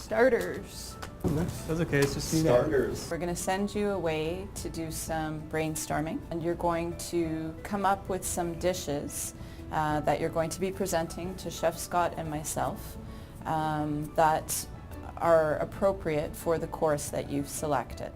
Starters. That's okay, it's just Starters. We're going to send you away to do some brainstorming, and you're going to come up with some dishes that you're going to be presenting to Chef Scott and myself that are appropriate for the course that you've selected.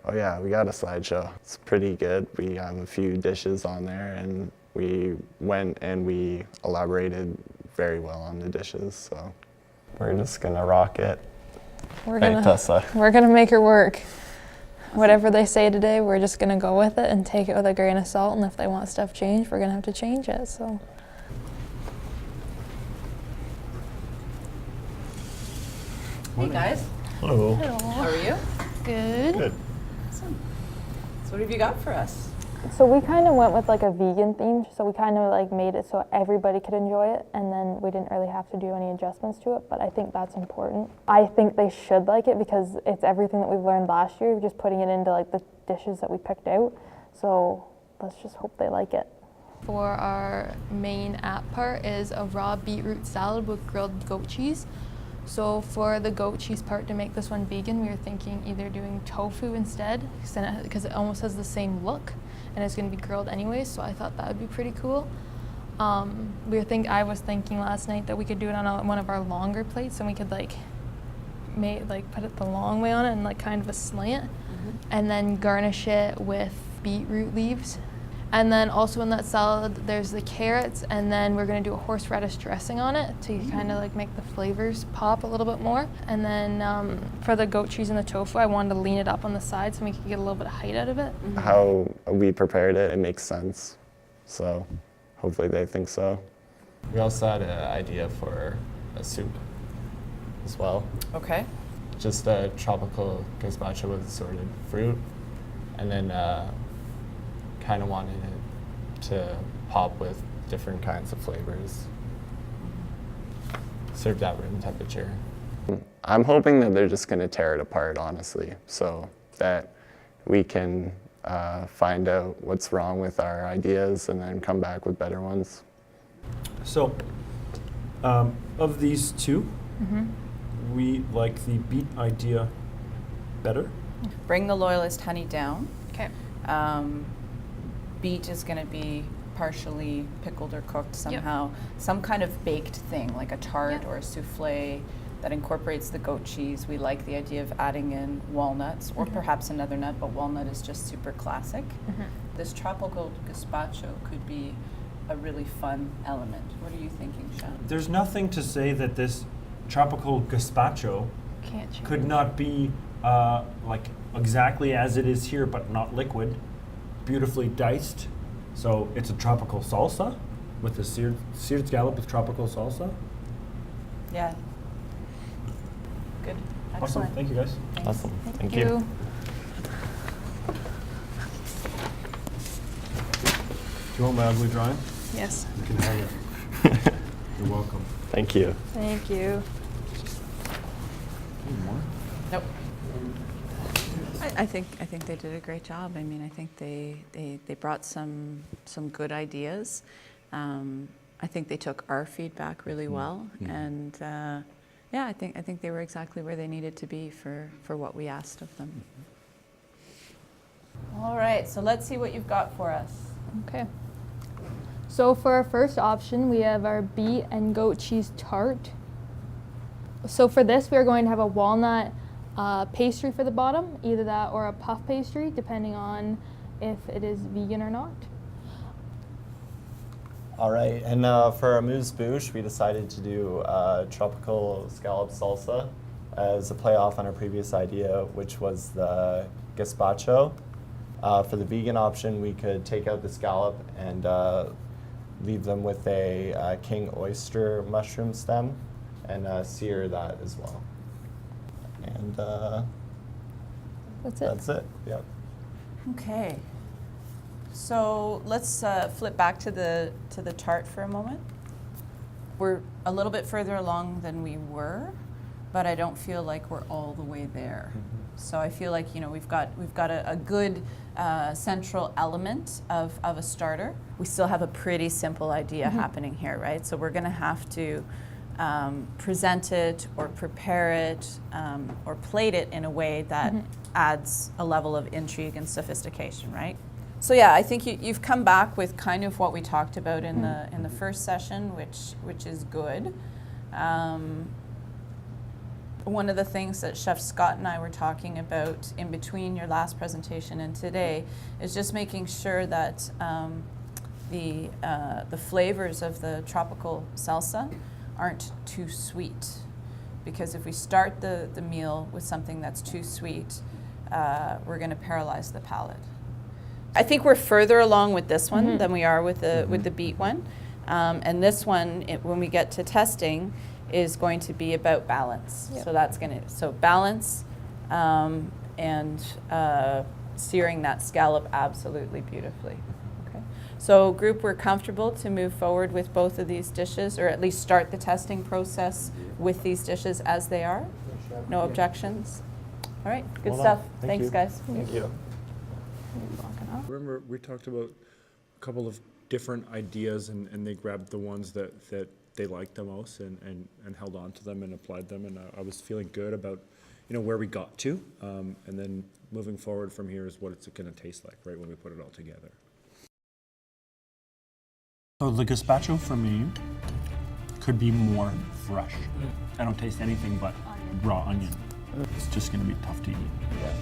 Oh yeah, we got a slideshow. It's pretty good. We have a few dishes on there, and we went and we elaborated very well on the dishes, so we're just gonna rock it. We're gonna make her work. Whatever they say today, we're just gonna go with it and take it with a grain of salt, and if they want stuff changed, we're gonna have to change it, so. Hey guys. Hello. Hello. How are you? Good. Good. Awesome. So what have you got for us? So we kind of went with like a vegan theme, so we kind of like made it so everybody could enjoy it, and then we didn't really have to do any adjustments to it, but I think that's important. I think they should like it because it's everything that we've learned last year, just putting it into like the dishes that we picked out, so let's just hope they like it. For our main app part is a raw beetroot salad with grilled goat cheese. So for the goat cheese part, to make this one vegan, we were thinking either doing tofu instead, because it almost has the same look, and it's going to be grilled anyways, so I thought that would be pretty cool. I was thinking last night that we could do it on one of our longer plates, and we could put it the long way on it and like kind of a slant, and then garnish it with beetroot leaves. And then also in that salad, there's the carrots, and then we're gonna do a horseradish dressing on it to kind of like make the flavors pop a little bit more. And then for the goat cheese and the tofu, I wanted to lean it up on the side so we could get a little bit of height out of it. How we prepared it, it makes sense. So hopefully they think so. We also had an idea for a soup as well. Okay. Just a tropical gazpacho with assorted fruit, and then kind of wanted it to pop with different kinds of flavors. Served at room temperature. I'm hoping that they're just going to tear it apart, honestly, so that we can find out what's wrong with our ideas and then come back with better ones. So, of these two, we like the beet idea better. Bring the Loyalist honey down. Okay. Beet is going to be partially pickled or cooked somehow. Some kind of baked thing, like a tart or a souffle that incorporates the goat cheese. We like the idea of adding in walnuts or perhaps another nut, but walnut is just super classic. This tropical gazpacho could be a really fun element. What are you thinking, Sean? There's nothing to say that this tropical gazpacho could not be like exactly as it is here, but not liquid. Beautifully diced, so it's a tropical salsa with a seared scallop with tropical salsa. Yeah. Good. Awesome. Excellent. Thank you, guys. Thanks. Awesome. Thank you. you. Do you want my ugly drawing? Yes. You can have it. You're welcome. Thank you. Thank you. Need more? Nope. I think they did a great job. I mean, I think they brought some good ideas. I think they took our feedback really well, and yeah, I think they were exactly where they needed to be for what we asked of them. All right, so let's see what you've got for us. Okay. So for our first option, we have our beet and goat cheese tart. So for this, we are going to have a walnut pastry for the bottom, either that or a puff pastry, depending on if it is vegan or not. All right, and for our amuse-bouche, we decided to do tropical scallop salsa as a playoff on our previous idea, which was the gazpacho. For the vegan option, we could take out the scallop and leave them with a king oyster mushroom stem and sear that as well. And That's it. that's it. Yep. Okay. So let's flip back to the tart for a moment. We're a little bit further along than we were. but I don't feel like we're all the way there. So I feel like, you know, we've got a good central element of a starter. We still have a pretty simple idea happening here, right? So we're going to have to present it or prepare it or plate it in a way that adds a level of intrigue and sophistication, right? So yeah, I think you've come back with kind of what we talked about in the first session, which is good. One of the things that Chef Scott and I were talking about in between your last presentation and today is just making sure that the flavors of the tropical salsa aren't too sweet. Because if we start the meal with something that's too sweet, we're going to paralyze the palate. I think we're further along with this one than we are with the beet one. And this one, when we get to testing, is going to be about balance. Yep. So that's balance and searing that scallop absolutely beautifully. Okay. So group, we're comfortable to move forward with both of these dishes, or at least start the testing process with these dishes as they are. No objections? All right, good stuff. Thanks, guys. Thank you. Remember, we talked about a couple of different ideas, and they grabbed the ones that they liked the most and held on to them and applied them, and I was feeling good about, you know, where we got to, and then moving forward from here is what it's going to taste like, right, when we put it all together. So the gazpacho for me could be more fresh. I don't taste anything but raw onion. It's just going to be tough to eat. Yeah.